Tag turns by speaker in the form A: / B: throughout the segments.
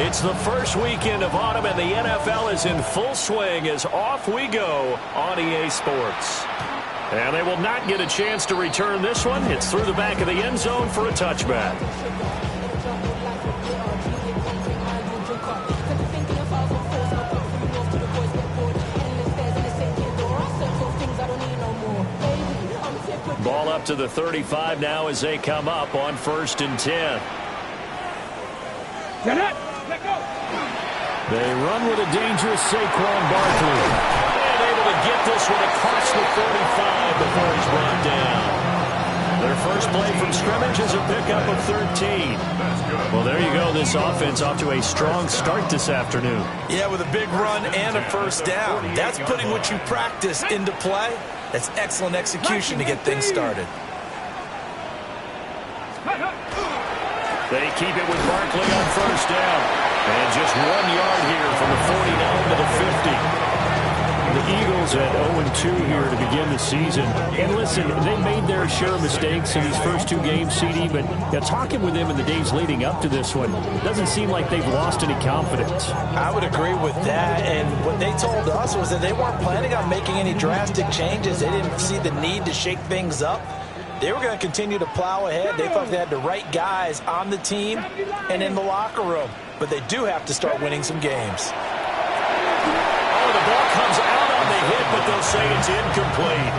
A: It's the first weekend of autumn, and the NFL is in full swing as off we go on EA Sports. And they will not get a chance to return this one. It's through the back of the end zone for a touchback. Ball up to the 35 now as they come up on 1st and 10. They run with a dangerous Saquon Barkley. And able to get this one across the 45 before he's brought down. Their first play from scrimmage is a pickup of 13. Well, there you go. This offense off to a strong start this afternoon.
B: Yeah, with a big run and a first down. That's putting what you practice into play. That's excellent execution to get things started.
A: They keep it with Barkley on first down. And just 1 yard here from the 49 to the 50. The Eagles at 0-2 here to begin the season. And listen, they made their share of mistakes in these first 2 games, CD, but talking with them in the days leading up to this one, doesn't seem like they've lost any confidence.
B: I would agree with that, and what they told us was that they weren't planning on making any drastic changes. They didn't see the need to shake things up. They were going to continue to plow ahead. They thought they had the right guys on the team and in the locker room. But they do have to start winning some games.
A: Oh, the ball comes out on the hit, but they'll say it's incomplete.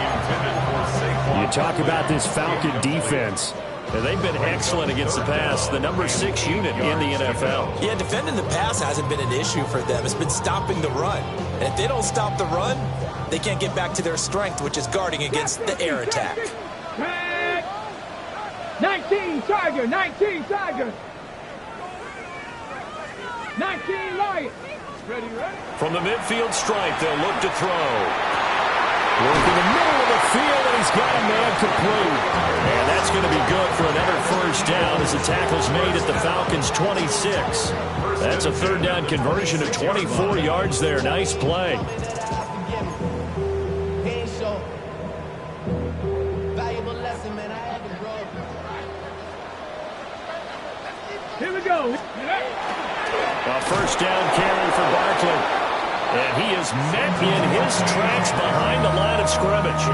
A: You talk about this Falcon defense. They've been excellent against the pass, the number 6 unit in the NFL.
B: Yeah, defending the pass hasn't been an issue for them. It's been stopping the run. And if they don't stop the run, they can't get back to their strength, which is guarding against the air attack.
C: 19 Tiger, 19 Tiger. 19 Lions. Ready?
A: From the midfield stripe, they'll look to throw. Work in the middle of the field, and he's got a man complete. And that's going to be good for another first down as the tackle's made at the Falcons' 26. That's a 3rd down conversion of 24 yards there. Nice play.
C: Here we go.
A: A first down carry for Barkley. And he is met in his tracks behind the line of scrimmage.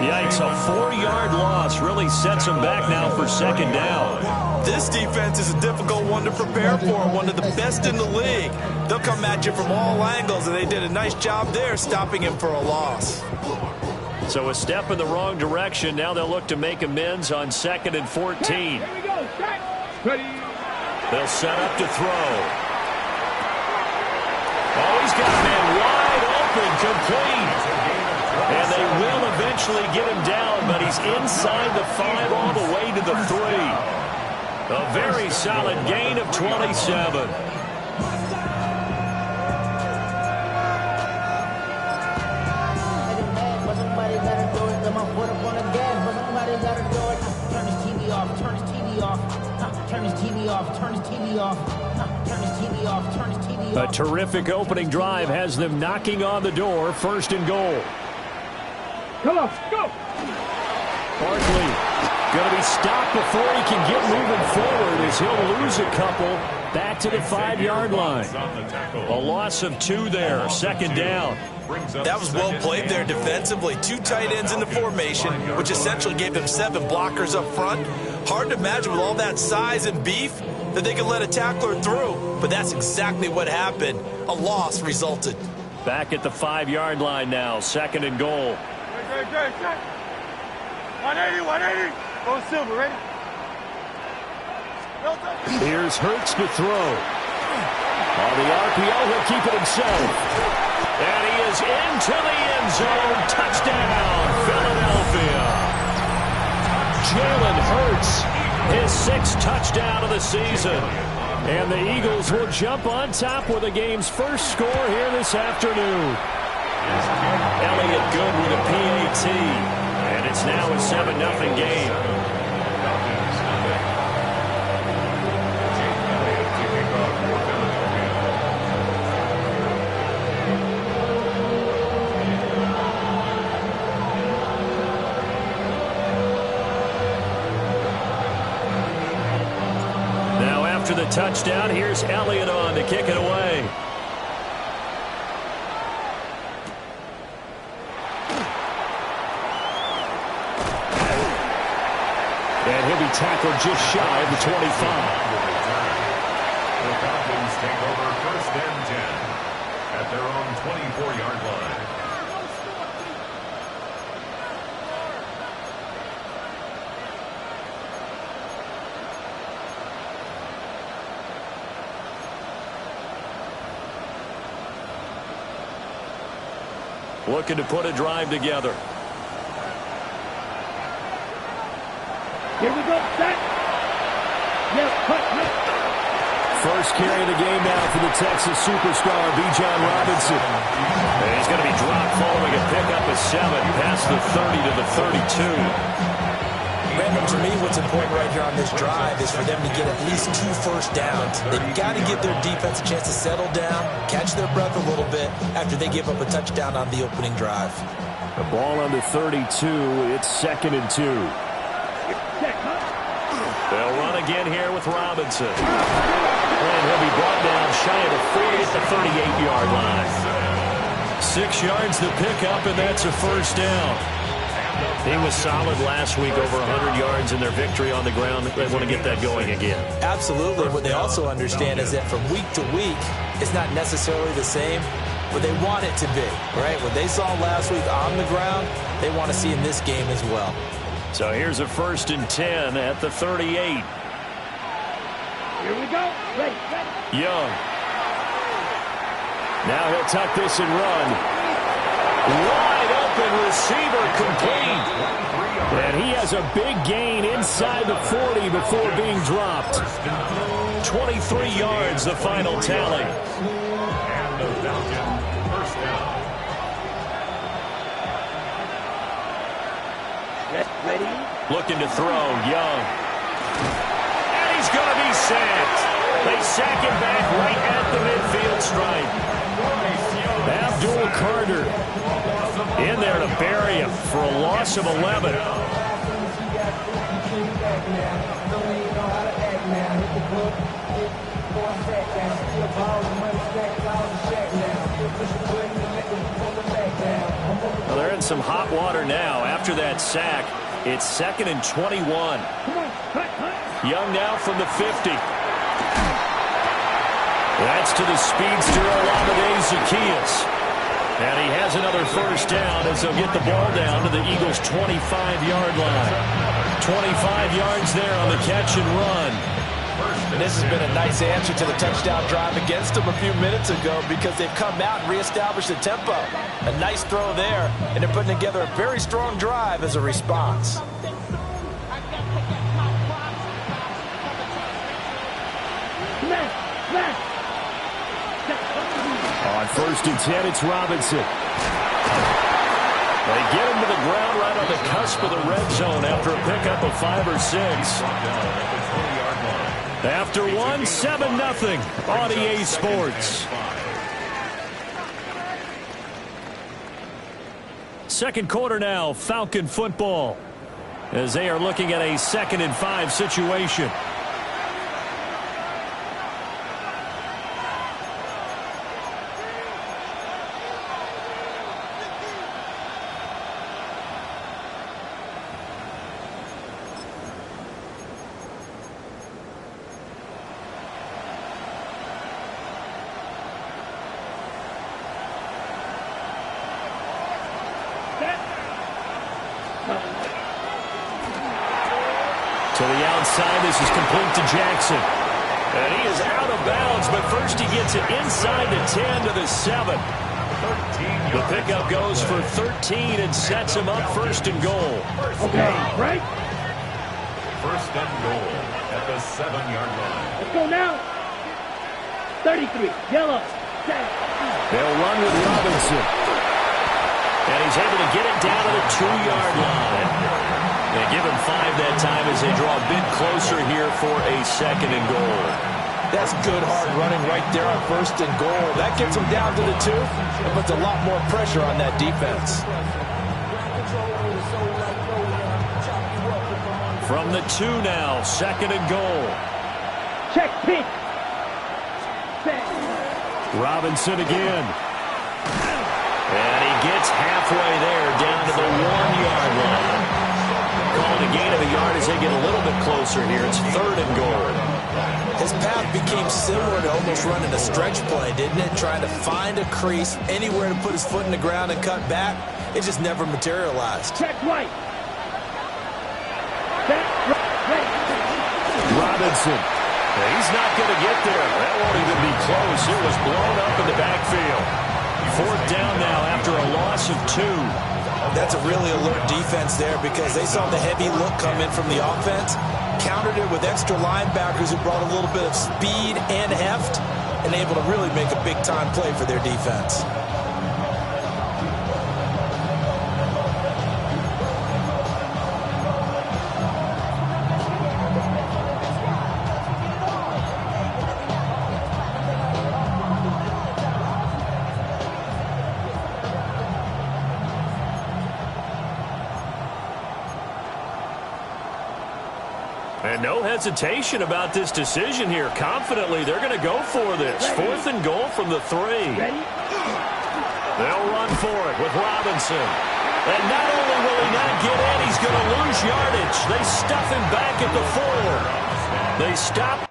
A: Yikes, a 4-yard loss really sets him back now for 2nd down.
B: This defense is a difficult one to prepare for, one of the best in the league. They'll come at you from all angles, and they did a nice job there stopping him for a loss.
A: So a step in the wrong direction. Now they'll look to make amends on 2nd and 14.
C: Here we go. Ready.
A: They'll set up to throw. Oh, he's got a man wide open, complete. And they will eventually get him down, but he's inside the 5 all the way to the 3. A very solid gain of 27. A terrific opening drive has them knocking on the door. 1st and goal.
C: Come on, go.
A: Barkley going to be stopped before he can get moving forward as he'll lose a couple back to the 5-yard line. A loss of 2 there. 2nd down.
B: That was well played there defensively. 2 tight ends in the formation, which essentially gave them 7 blockers up front. Hard to imagine with all that size and beef that they could let a tackler through, but that's exactly what happened. A loss resulted.
A: Back at the 5-yard line now. 2nd and goal.
C: 180, 180. Go Silver, ready?
A: Here's Hurts to throw. On the RPO, he'll keep it himself. And he is into the end zone. Touchdown, Philadelphia. Jalen Hurts, his 6th touchdown of the season. And the Eagles will jump on top with the game's first score here this afternoon. Elliott good with a PAT. And it's now a 7-0 game. after the touchdown. Here's Elliott on to kick it away. And he'll be tackled just shy of the 25.
D: The Falcons take over 1st and 10 at their own 24-yard line.
A: Looking to put a drive together.
C: Here we go. Set. Yes, cut.
A: First carry of the game now for the Texas superstar, Bijan Robinson. And he's going to be dropped following a pickup of 7 past the 30 to the 32.
B: Brandon, to me, what's important right here on this drive is for them to get at least 2 first downs. They've got to give their defense a chance to settle down, catch their breath a little bit after they give up a touchdown on the opening drive.
A: The ball on the 32. It's 2nd and 2. They'll run again here with Robinson. And he'll be brought down shy of the 40 at the 38-yard line. 6 yards the pickup, and that's a first down. He was solid last week, over 100 yards in their victory on the ground. They want to get that going again.
B: Absolutely. What they also understand is that from week to week, it's not necessarily the same, but they want it to be, right? What they saw last week on the ground, they want to see in this game as well.
A: So here's a 1st and 10 at the 38.
C: Here we go. Ready.
A: Young. Now he'll tuck this and run. Wide open receiver complete. And he has a big gain inside the 40 before being dropped. 23 yards, the final tally.
D: And the Falcons first down.
C: Ready.
A: Looking to throw, Young. And he's going to be sacked. They sack him back right at the midfield stripe. Abdul Carter in there to bury him for a loss of 11. Well, they're in some hot water now. After that sack, it's 2nd and 21.
C: Come on. Cut.
A: Young now from the 50. That's to the speedster, Olamide Zaccheaus. And he has another first down as they'll get the ball down to the Eagles' 25-yard line. 25 yards there on the catch and run.
B: And this has been a nice answer to the touchdown drive against them a few minutes ago because they've come out and reestablished the tempo. A nice throw there, and they're putting together a very strong drive as a response.
A: On 1st and 10, it's Robinson. They get him to the ground right on the cusp of the red zone after a pickup of 5 or 6. After 1, 7-0 on EA Sports. Second quarter now, Falcon football, as they are looking at a 2nd and 5 situation. To the outside, this is complete to Jackson. And he is out of bounds, but first he gets it inside the 10 to the 7. The pickup goes for 13 and sets him up 1st and goal.
C: Okay, right.
D: 1st and goal at the 7-yard line.
C: Let's go now. 33, yellow.
A: They'll run with Robinson. And he's able to get it down to the 2-yard line. They give him 5 that time as they draw a bit closer here for a 2nd and goal.
B: That's good hard running right there on 1st and goal. That gets them down to the 2 and puts a lot more pressure on that defense.
A: From the 2 now, 2nd and goal.
C: Check pitch. Set.
A: Robinson again. And he gets halfway there, down to the 1-yard line. Called a gain of a yard as they get a little bit closer here. It's 3rd and goal.
B: His path became similar to almost running a stretch play, didn't it? Trying to find a crease, anywhere to put his foot in the ground and cut back. It just never materialized.
C: Check right. Set. Right.
A: Robinson. He's not going to get there. That won't even be close. It was blown up in the backfield. 4th down now after a loss of 2.
B: That's a really alert defense there because they saw the heavy look come in from the offense, countered it with extra linebackers who brought a little bit of speed and heft, and able to really make a big-time play for their defense.
A: And no hesitation about this decision here. Confidently, they're going to go for this. 4th and goal from the 3.
C: Ready?
A: They'll run for it with Robinson. And not only will he not get in, he's going to lose yardage. They stuff him back at the 4. They stop.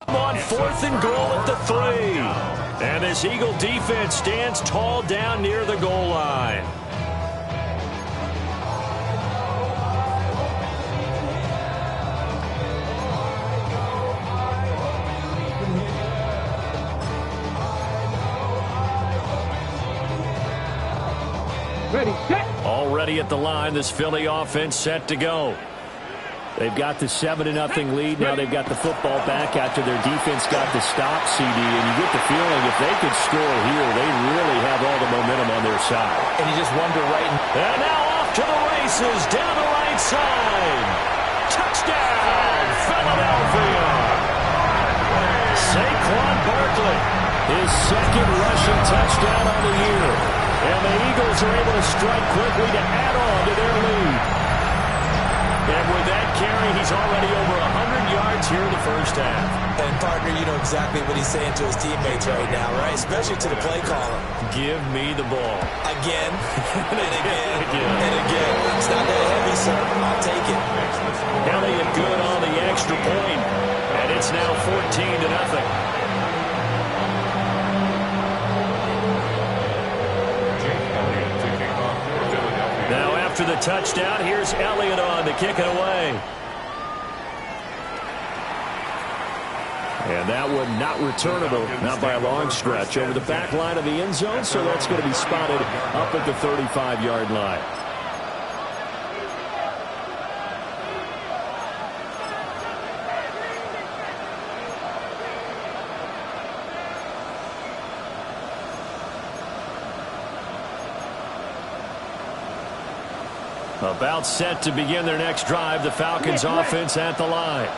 A: On 4th and goal at the 3. And this Eagle defense stands tall down near the goal line.
C: Ready, set.
A: Already at the line, this Philly offense set to go. They've got the 7-0 lead. Now they've got the football back after their defense got the stop, CD. And you get the feeling if they could score here, they really have all the momentum on their side.
B: And you just wonder
A: And now off to the races down the right side. Touchdown, Philadelphia. Saquon Barkley, his 2nd rushing touchdown on the year. And the Eagles are able to strike quickly to add on to their lead. And with that carry, he's already over 100 yards here in the first half.
B: And, partner, you know exactly what he's saying to his teammates right now, right? Especially to the play caller.
A: Give me the ball.
B: Again, and again, and again. It's not that heavy, sir. I'll take it.
A: Elliott good on the extra point. And it's now 14-0. After the touchdown, here's Elliott on to kick it away. And that one not returnable, not by a long stretch, over the back line of the end zone, so that's going to be spotted up at the 35-yard line. About set to begin their next drive, the Falcons offense at the line.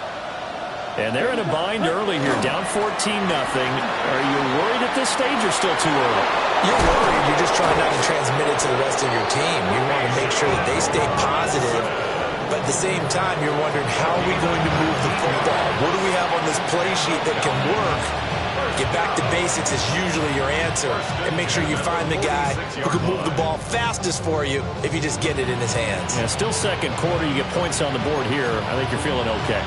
A: And they're in a bind early here, down 14-0. Are you worried at this stage or still too early?
B: You're worried. You're just trying not to transmit it to the rest of your team. You want to make sure that they stay positive. But at the same time, you're wondering, how are we going to move the football? What do we have on this play sheet that can work? Get back to basics is usually your answer. And make sure you find the guy who can move the ball fastest for you if you just get it in his hands.
A: Yeah, still 2nd quarter. You get points on the board here. I think you're feeling okay.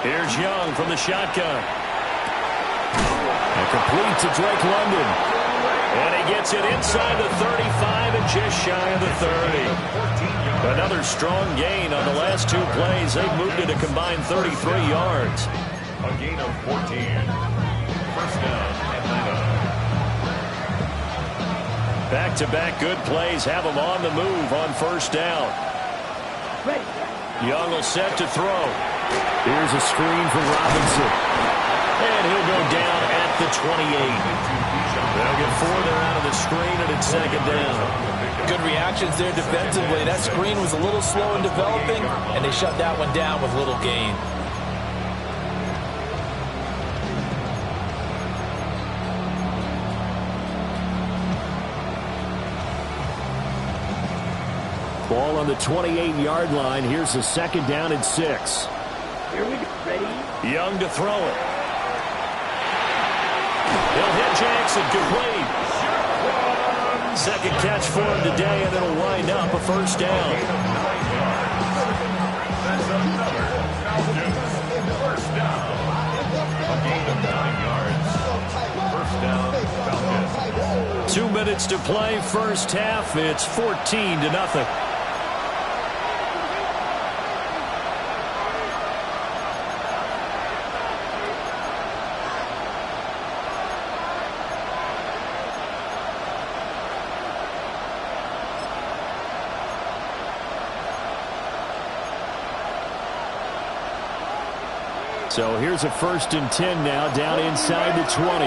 A: Here's Young from the shotgun. And complete to Drake London. And he gets it inside the 35 and just shy of the 30. Another strong gain on the last 2 plays. They've moved it a combined 33 yards.
D: A gain of 14. First down, Atlanta.
A: Back-to-back good plays have them on the move on first down. Young will set to throw. Here's a screen from Robinson. And he'll go down at the 28. They'll get 4 there out of the screen, and it's second down.
B: Good reactions there defensively. That screen was a little slow in developing, and they shut that one down with little gain.
A: Ball on the 28-yard line. Here's the second down and 6.
C: Here we go. Ready?
A: Young to throw it. He'll hit Jackson, complete. Second catch for him today, and it'll wind up a first down.
D: That's another Falcons first down. A gain of 9 yards. First down, Falcons.
A: 2 minutes to play, first half. It's 14-0. So here's a 1st and 10 now, down inside the 20.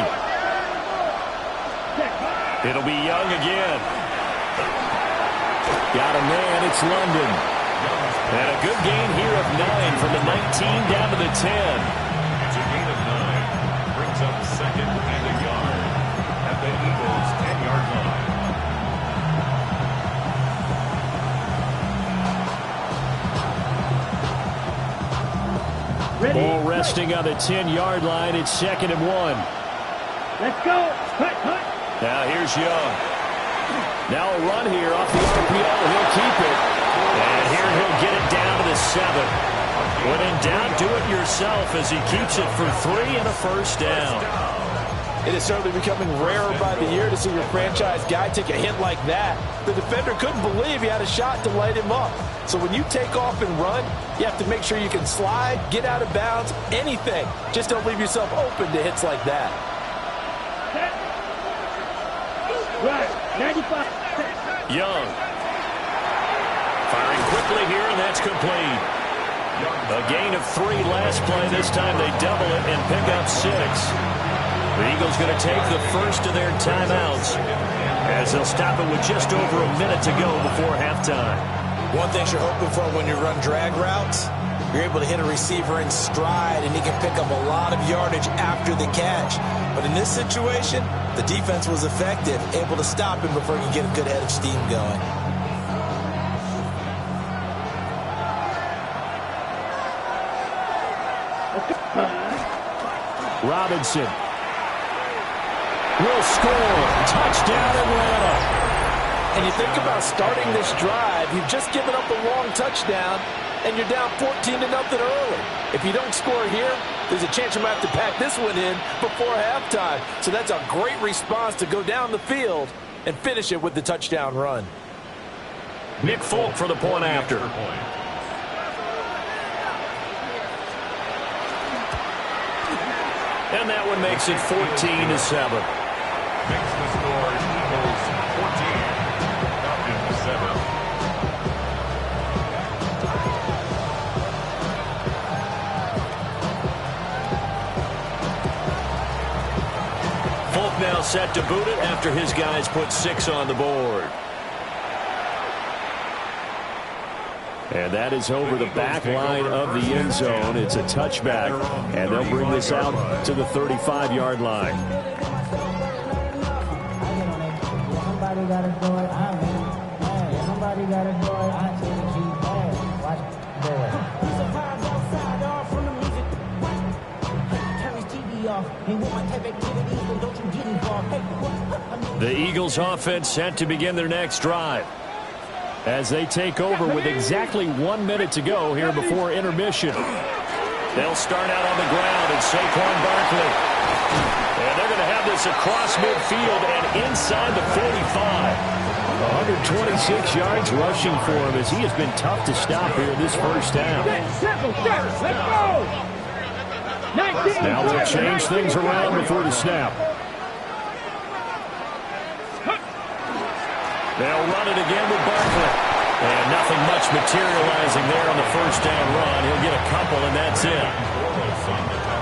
A: It'll be Young again. Got a man, it's London. And a good gain here of 9 from the 19 down to the 10.
D: It's a gain of 9. Brings up second and a yard at the Eagles' 10-yard line.
C: Ready?
A: Ball resting on the 10-yard line. It's 2nd and 1.
C: Let's go. Cut, cut.
A: Now here's Young. Now a run here off the RPO. He'll keep it. And here he'll get it down to the 7. When in doubt, do it yourself as he keeps it for 3 and a first down.
B: It is certainly becoming rarer by the year to see your franchise guy take a hit like that. The defender couldn't believe he had a shot to light him up. So when you take off and run, you have to make sure you can slide, get out of bounds, anything. Just don't leave yourself open to hits like that.
C: Right. 95.
A: Young. Firing quickly here, and that's complete. A gain of 3 last play. This time they double it and pick up 6. The Eagles going to take the first of their timeouts as they'll stop it with just over a minute to go before halftime.
B: One thing you're hoping for when you run drag routes, you're able to hit a receiver in stride, and he can pick up a lot of yardage after the catch. But in this situation, the defense was effective, able to stop him before he could get a good head of steam going.
A: Robinson will score. Touchdown, Atlanta.
B: And you think about starting this drive, you've just given up a long touchdown, and you're down 14-0 early. If you don't score here, there's a chance you might have to pack this one in before halftime. So that's a great response to go down the field and finish it with the touchdown run.
A: Nick Folk for the point after. And that one makes it 14-7.
D: Makes the score Eagles 14, Falcons 7.
A: Folk now set to boot it after his guys put 6 on the board. And that is over the back line of the end zone. It's a touchback, and they'll bring this out to the 35-yard line.
E: Somebody got to do it. Somebody got to do it. I take it. Watch it. Do it. He's a vibe outside, all from the music. Turn his TV off. He want my type activities, but don't you get involved.
A: The Eagles offense set to begin their next drive as they take over with exactly 1 minute to go here before intermission. They'll start out on the ground, and Saquon Barkley. And they're going to have this across midfield and inside the 45. 126 yards rushing for him as he has been tough to stop here in this first half.
C: Let's go. 19.
A: Now they'll change things around before the snap. They'll run it again with Barkley. And nothing much materializing there on the first down run. He'll get a couple, and that's it.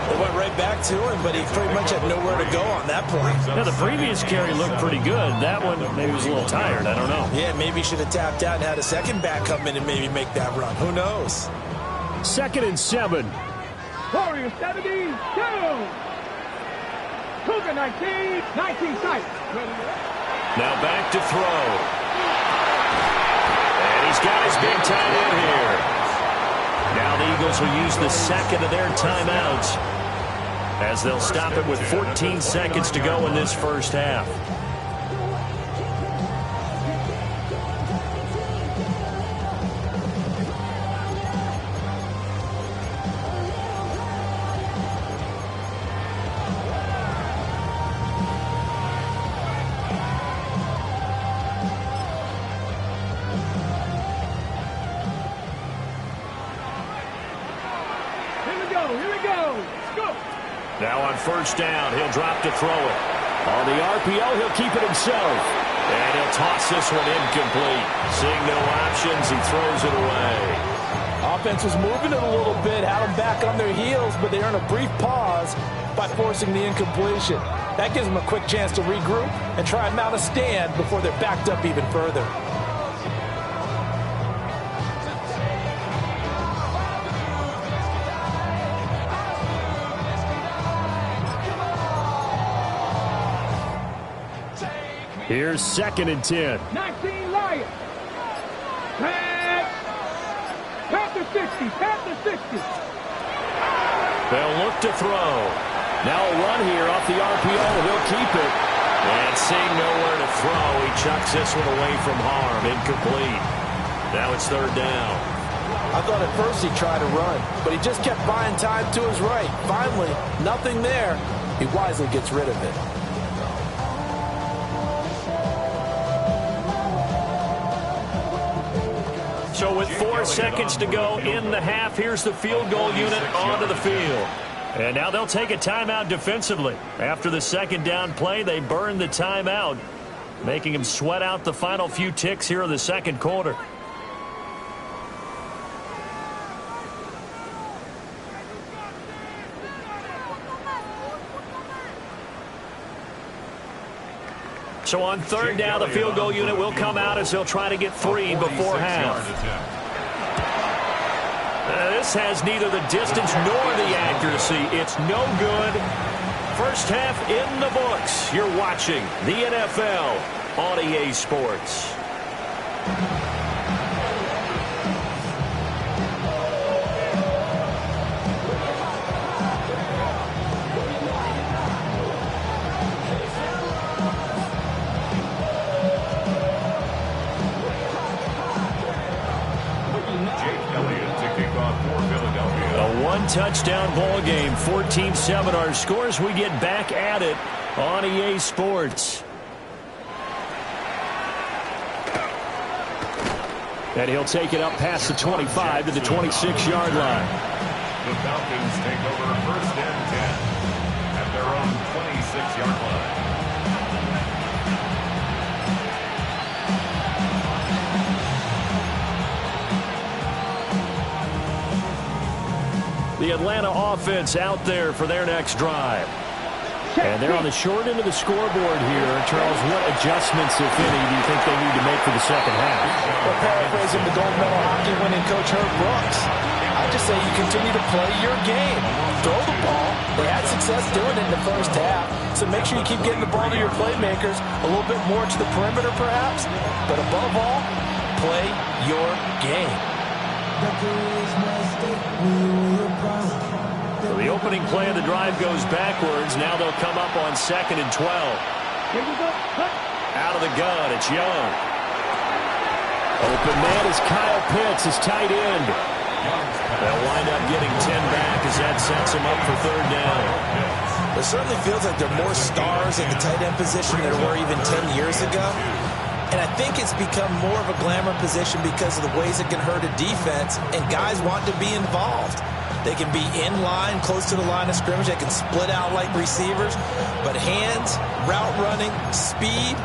B: They went right back to him, but he pretty much had nowhere to go on that point.
A: Now, the previous carry looked pretty good. That one maybe was a little tired. I don't know.
B: Yeah, maybe he should have tapped out and had a second back come in and maybe make that run. Who knows?
A: 2nd and 7.
C: Warriors 72. Cougar 19. 19 sight.
A: Now back to throw. And he's got his big tight end here. Now the Eagles will use the second of their timeouts as they'll stop it with 14 seconds to go in this first half. Now on first down, he'll drop to throw it. On the RPO, he'll keep it himself. And he'll toss this one incomplete. Seeing no options, he throws it away.
B: Offense was moving it a little bit, had them back on their heels, but they earn a brief pause by forcing the incompletion. That gives them a quick chance to regroup and try and mount a stand before they're backed up even further.
A: Here's 2nd and 10.
C: 19 Lions. Pass to 60. Pass to 60.
A: They'll look to throw. Now a run here off the RPO. He'll keep it. And seeing nowhere to throw, he chucks this one away from harm. Incomplete. Now it's 3rd down.
B: I thought at first he tried to run, but he just kept buying time to his right. Finally, nothing there. He wisely gets rid of it.
A: So with 4 seconds to go in the half, here's the field goal unit onto the field. And now they'll take a timeout defensively. After the 2nd down play, they burn the timeout, making them sweat out the final few ticks here in the 2nd quarter. So on 3rd down, the field goal unit will come out as they'll try to get 3 before half. This has neither the distance nor the accuracy. It's no good. First half in the books. You're watching the NFL on EA Sports. Touchdown ball game, 14-7 our scores. We get back at it on EA Sports. And he'll take it up past the 25 to the 26-yard line.
D: The Falcons take over 1st and 10 at their own 26-yard line.
A: The Atlanta offense out there for their next drive. And they're on the short end of the scoreboard here. Charles, what adjustments, if any, do you think they need to make for the 2nd half?
B: Well, paraphrasing the gold medal hockey winning coach Herb Brooks, I just say you continue to play your game. Throw the ball. They had success doing it in the first half, so make sure you keep getting the ball to your playmakers, a little bit more to the perimeter perhaps, but above all, play your game.
A: So the opening play of the drive goes backwards. Now they'll come up on 2nd and 12. Out of the gun, it's Young. Open man is Kyle Pitts, his tight end. They'll wind up getting 10 back as that sets him up for 3rd down.
B: It certainly feels like there are more stars at the tight end position than there were even 10 years ago. And I think it's become more of a glamour position because of the ways it can hurt a defense, and guys want to be involved. They can be in line, close to the line of scrimmage. They can split out like receivers. But hands, route running, speed,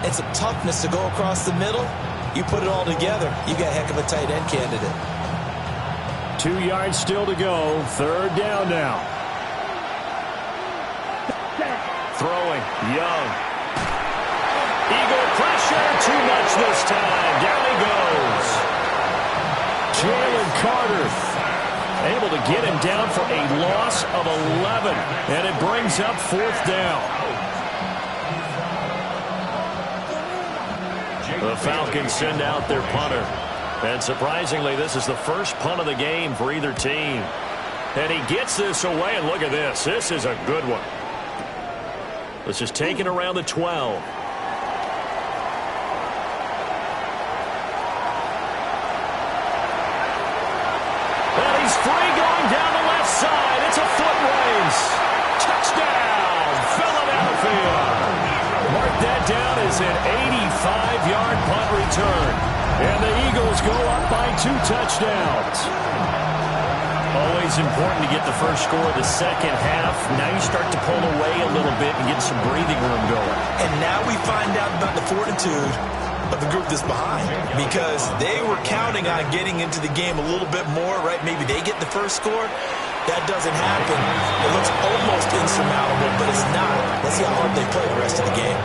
B: and some toughness to go across the middle, You put it all together, you got a heck of a tight end candidate.
A: 2 yards still to go. 3rd down now. Throwing. Young. Eagle pressure. Too much this time. Down he goes. Jalen Carter able to get him down for a loss of 11. And it brings up 4th down. The Falcons send out their punter. And surprisingly, this is the first punt of the game for either team. And he gets this away, and look at this. This is a good one. This is taken around the 12. And he's free going down the left side. It's a foot race. Touchdown, Philadelphia. Mark that down as an 85-yard punt return. And the Eagles go up by 2 touchdowns. Always important to get the first score of the second half. Now you start to pull away a little bit and get some breathing room going.
B: And now we find out about the fortitude of the group that's behind, because they were counting on getting into the game a little bit more, right? Maybe they get the first score. That doesn't happen. It looks almost insurmountable, but it's not. Let's see how hard they play the rest of the game.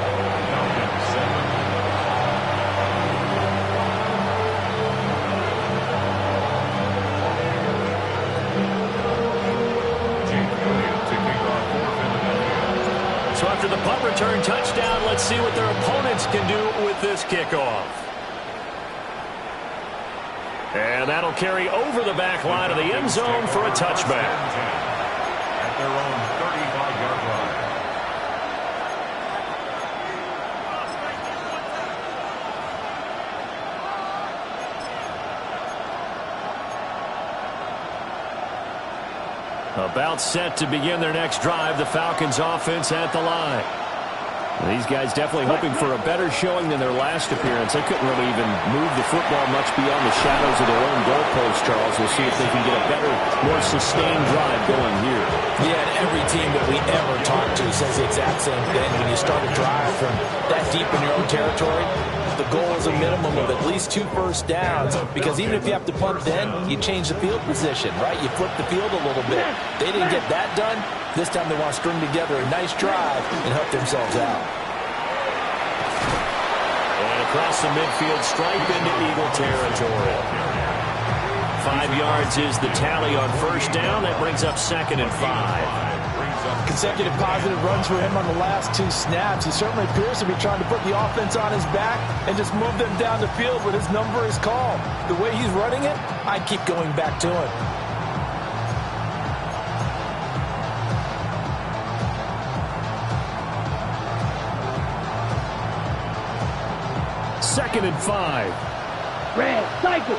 A: So after the punt return touchdown, let's see what their opponents can do with this kickoff. And that'll carry over the back line of the end zone for a touchback.
D: At their own 35-yard line.
A: About set to begin their next drive, the Falcons offense at the line. These guys definitely hoping for a better showing than their last appearance. They couldn't really even move the football much beyond the shadows of their own goalpost, Charles. We'll see if they can get a better, more sustained drive going here.
B: Yeah, and every team that we ever talk to says the exact same thing. When you start a drive from that deep in your own territory, the goal is a minimum of at least 2 first downs, because even if you have to punt then, you change the field position, right? You flip the field a little bit. They didn't get that done. This time they want to string together a nice drive and help themselves out.
A: And across the midfield stripe into Eagle territory. 5 yards is the tally on first down. That brings up 2nd and 5.
B: Consecutive positive runs for him on the last 2 snaps. He certainly appears to be trying to put the offense on his back and just move them down the field when his number is called. The way he's running it, I'd keep going back to him.
A: Second and 5.
C: Red, cycle.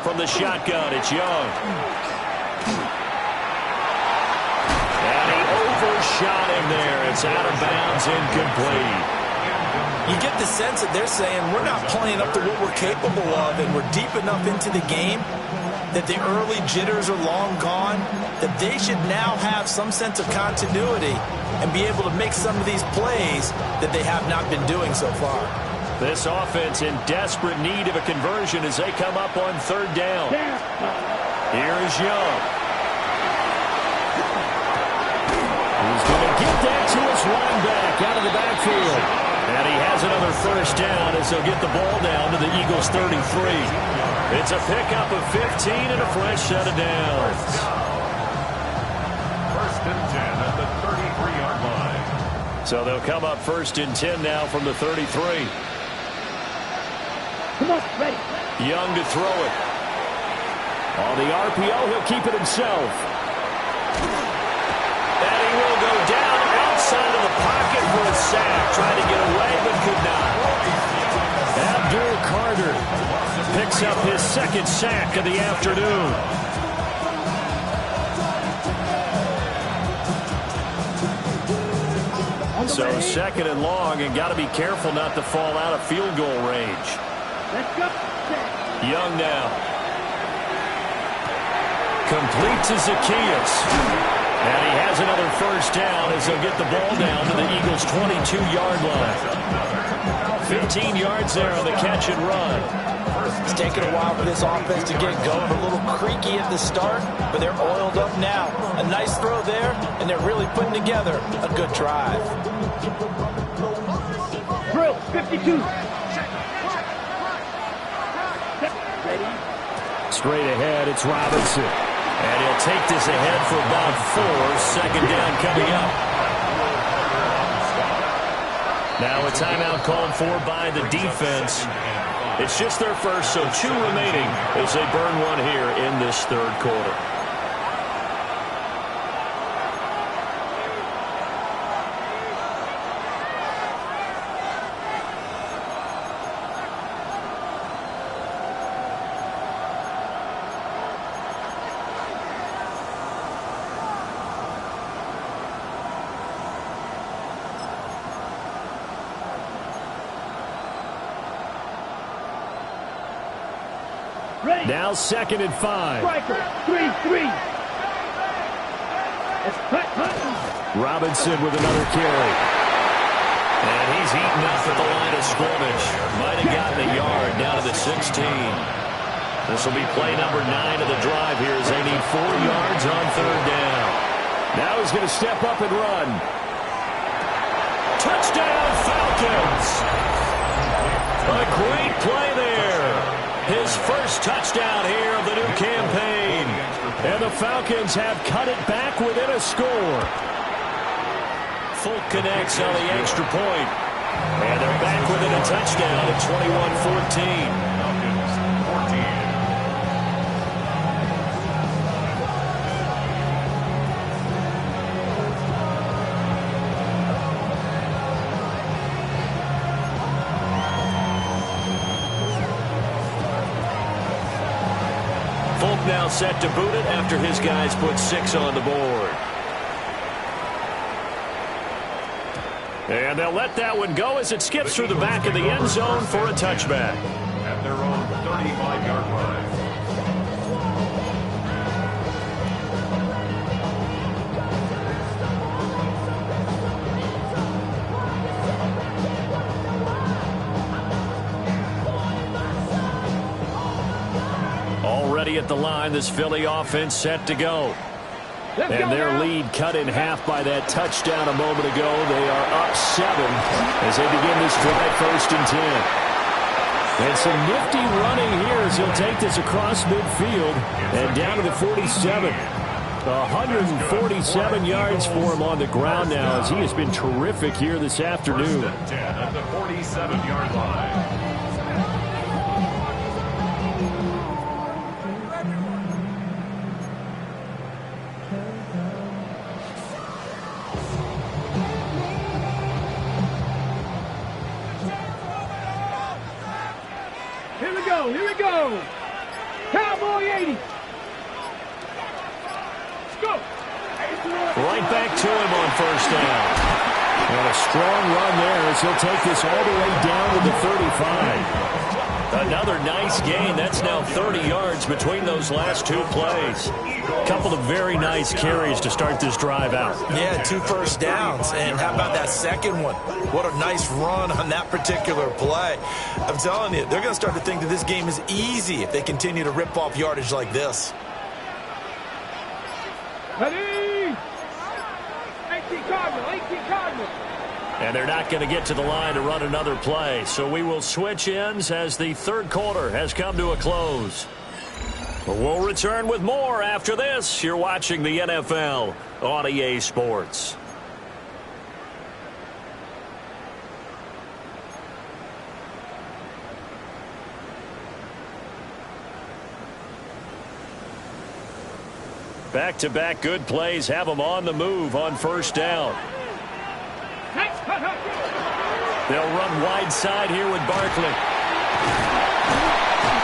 A: From the shotgun, it's Young. And he overshot him there. It's out of bounds, incomplete.
B: You get the sense that they're saying we're not playing up to what we're capable of, and we're deep enough into the game that the early jitters are long gone, that they should now have some sense of continuity and be able to make some of these plays that they have not been doing so far.
A: This offense in desperate need of a conversion as they come up on 3rd down. Here is Young. He's going to get that to his running back out of the backfield. And he has another first down as they'll get the ball down to the Eagles 33. It's a pickup of 15 and a fresh set of downs.
D: 1st and 10 at the 33-yard line.
A: So they'll come up 1st and 10 now from the 33.
C: Come on, ready.
A: Young to throw it. On the RPO, he'll keep it himself. And he will go down outside of the pocket for a sack. Tried to get away, but could not. Abdul Carter picks up his 2nd sack of the afternoon. So 2nd and long, and got to be careful not to fall out of field goal range.
C: Let's go.
A: Young now. Complete to Zacchaeus. And he has another first down as they'll get the ball down to the Eagles' 22-yard line. 15 yards there on the catch and run.
B: It's taken a while for this offense to get going. A little creaky at the start, but they're oiled up now. A nice throw there, and they're really putting together a good drive.
C: Drill, 52. Ready?
A: Straight ahead, it's Robinson. And he'll take this ahead for about 4. Second down coming up. Now a timeout called for by the defense. It's just their first, so 2 remaining as they burn one here in this third quarter.
C: Ready?
A: Now 2nd and 5.
C: Striker, 3-3. It's cut.
A: Robinson with another carry. And he's eaten up at the line of scrimmage. Might have gotten a yard down to the 16. This will be play number 9 of the drive here as they need 4 yards on third down. Now he's going to step up and run. Touchdown, Falcons! A great play there. His first touchdown here of the new campaign. And the Falcons have cut it back within a score. Folk connects on the extra point. And they're back within a touchdown at 21-14.
D: Falcons 14.
A: Folk now set to boot it after his guys put 6 on the board. And they'll let that one go as it skips through the back of the end zone for a touchback.
D: At their own 35-yard line.
A: Already at the line, this Philly offense set to go. And their lead cut in half by that touchdown a moment ago. They are up 7 as they begin this drive 1st and 10. And some nifty running here as he'll take this across midfield and down to the 47. 147 yards for him on the ground now as he has been terrific here this afternoon.
D: 1st and 10 at the 47-yard line.
C: Here we go. Cowboy 80. Let's go.
A: Right back to him on 1st down. And a strong run there as he'll take this all the way down to the 35. Another nice gain. That's now 30 yards between those last 2 plays. A couple of very nice carries to start this drive out.
B: Yeah, 2 first downs. And how about that second one? What a nice run on that particular play. I'm telling you, they're going to start to think that this game is easy if they continue to rip off yardage like this.
C: Ready? 18 Cardinal.
A: And they're not going to get to the line to run another play. So we will switch ends as the third quarter has come to a close. But we'll return with more after this. You're watching the NFL on EA Sports. Back-to-back good plays have them on the move on 1st down. They'll run wide side here with Barkley.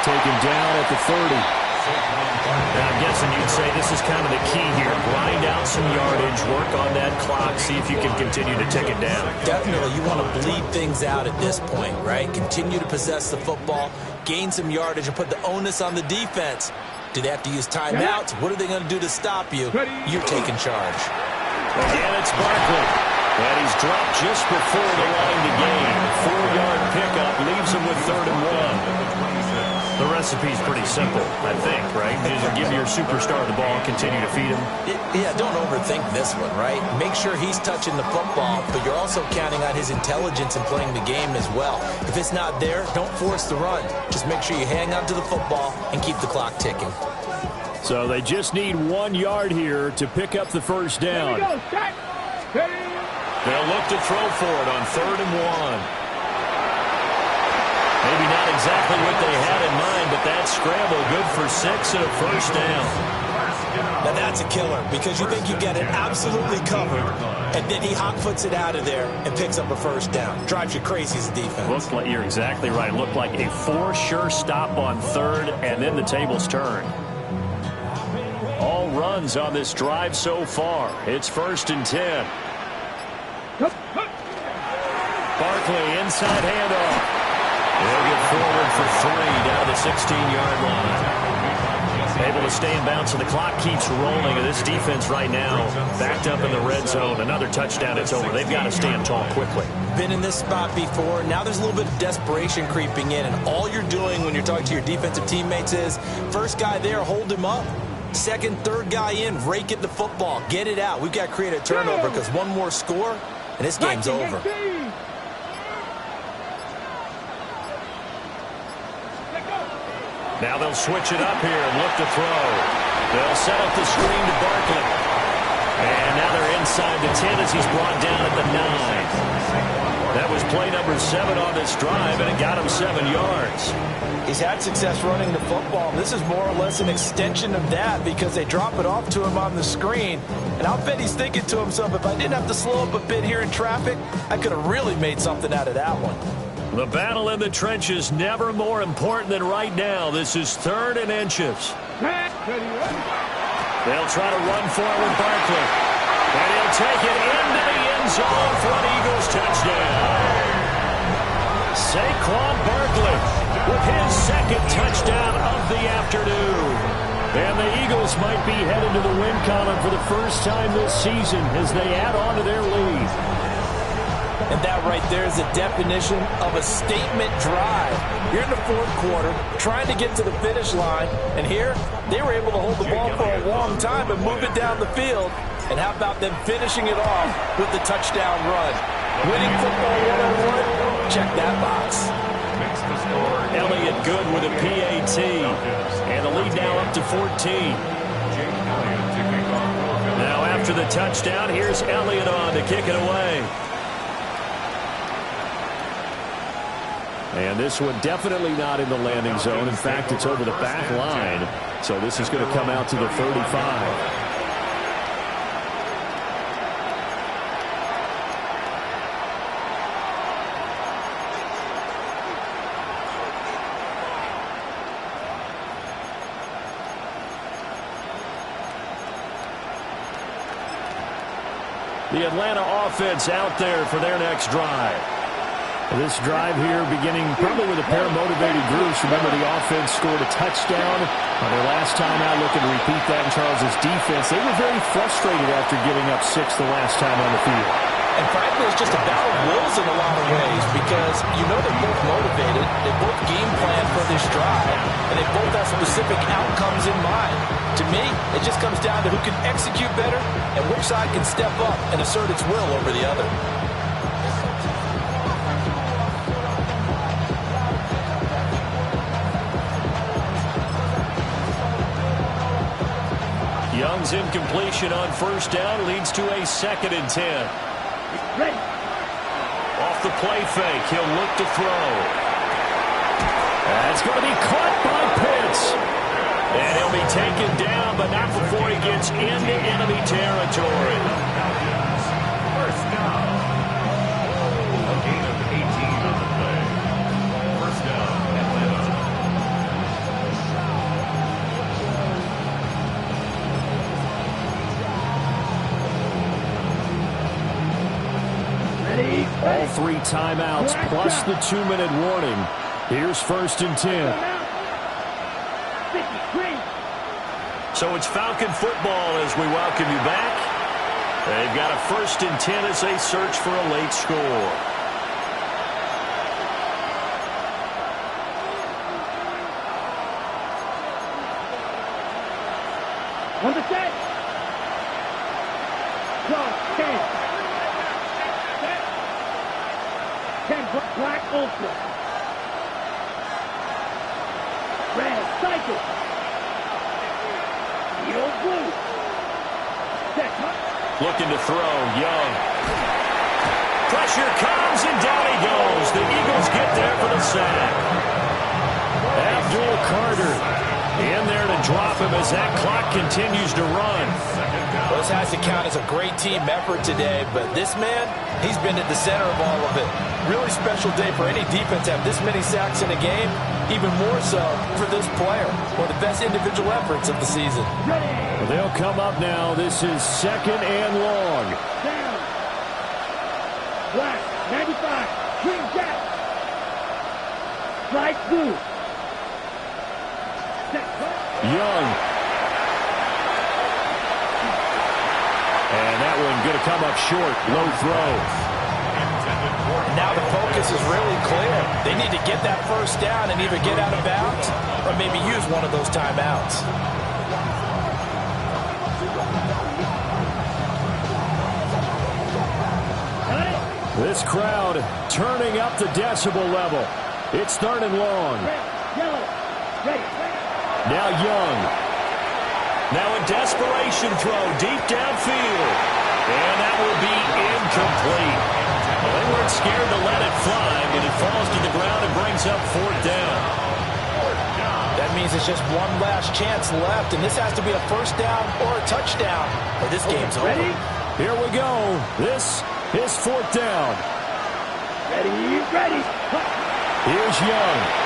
A: Taken down at the 30. Now, I'm guessing you'd say this is kind of the key here. Grind out some yardage, work on that clock, see if you can continue to tick it down.
B: Definitely, you want to bleed things out at this point, right? Continue to possess the football, gain some yardage, and put the onus on the defense. Do they have to use timeouts? What are they going to do to stop you? You're taking charge.
A: Again, it's Barkley. And he's dropped just before the line to gain. 4-yard pickup leaves him with 3rd and 1. The recipe's pretty simple, I think, right? You just give your superstar the ball and continue to feed him.
B: Yeah, don't overthink this one, right? Make sure he's touching the football, but you're also counting on his intelligence in playing the game as well. If it's not there, don't force the run. Just make sure you hang on to the football and keep the clock ticking.
A: So they just need 1 yard here to pick up the first down. They'll look to throw for it on 3rd and 1. Maybe not exactly what they had in mind, but that scramble good for 6 and a first down.
B: Now that's a killer because you think you get it absolutely covered, and then he hot-foots it out of there and picks up a first down. Drives you crazy as a defense.
A: Looks like you're exactly right. Looked like a for-sure stop on 3rd, and then the tables turn. All runs on this drive so far. It's 1st and 10. Barkley inside handoff. They'll get forward for 3 down to the 16-yard line. Able to stay in bounds, so the clock keeps rolling. And this defense right now backed up in the red zone. Another touchdown, it's over. They've got to stand tall quickly.
B: Been in this spot before. Now there's a little bit of desperation creeping in. And all you're doing when you're talking to your defensive teammates is, first guy there, hold him up. Second, third guy in, rake it the football. Get it out. We've got to create a turnover because one more score, and this game's over.
A: Now they'll switch it up here and look to throw. They'll set up the screen to Barkley. And now they're inside the 10 as he's brought down at the 9. That was play number 7 on this drive, and it got him 7 yards.
B: He's had success running the football. This is more or less an extension of that because they drop it off to him on the screen. And I'll bet he's thinking to himself, if I didn't have to slow up a bit here in traffic, I could have really made something out of that one.
A: The battle in the trenches never more important than right now. This is 3rd and inches. They'll try to run for it with Barkley. And he'll take it into the end zone for an Eagles touchdown. Saquon Barkley with his 2nd touchdown of the afternoon. And the Eagles might be headed to the win column for the first time this season as they add on to their lead.
B: And that right there is the definition of a statement drive. You're in the 4th quarter, trying to get to the finish line, and here they were able to hold the ball for a long time and move it down the field. And how about them finishing it off with the touchdown run? Winning football 101? Check that box.
A: Elliott good with a PAT. And the lead now up to 14. Now after the touchdown, here's Elliott on to kick it away. And this one definitely not in the landing zone. In fact, it's over the back line. So this is going to come out to the 35. The Atlanta offense out there for their next drive. This drive here beginning probably with a pair of motivated groups. Remember, the offense scored a touchdown on their last time out, looking to repeat that in Charles' defense. They were very frustrated after giving up 6 the last time on the field.
B: And frankly, it's just a battle of wills in a lot of ways because you know they're both motivated, they both game plan for this drive, and they both have specific outcomes in mind. To me, it just comes down to who can execute better and which side can step up and assert its will over the other.
A: Young's incompletion on 1st down leads to a 2nd and 10.
C: Ready.
A: Off the play fake, he'll look to throw. That's going to be caught by Pitts. And he'll be taken down, but not before he gets into enemy territory.
D: First down. A gain of 18 on the play. First down, Atlanta.
A: All 3 timeouts plus the 2-minute warning. Here's 1st and 10.
C: Green.
A: So it's Falcon football as we welcome you back. They've got a 1st and 10 as they search for a late score.
C: On the set. Draw, 10. Set. 10, black ultra. Red, cycle. Yellow, blue. Set,
A: looking to throw, Young. Pressure comes, and down he goes. The Eagles get there for the sack. Abdul Carter in there to drop him as that clock continues to run.
B: Well, this has to count as a great team effort today, but this man, he's been at the center of all of it. Really special day for any defense to have this many sacks in a game, even more so for this player. One of the best individual efforts of the season.
A: Well, they'll come up now. This is 2nd and long.
C: down. Black, 95, green jack. Strike blue.
A: Young. And that one going to come up short. Low throw.
B: Now the focus is really clear. They need to get that 1st down and either get out of bounds or maybe use one of those timeouts.
A: This crowd turning up the decibel level. It's 3rd and long.
C: Yellow, ready.
A: Now Young. Now a desperation throw deep downfield. And that will be incomplete. Well, they weren't scared to let it fly, but it falls to the ground and brings up 4th down.
B: That means it's just one last chance left, and this has to be a 1st down or a touchdown, or this game's over.
C: Ready?
A: Here we go. This is 4th down.
C: Ready, ready.
A: Here's Young.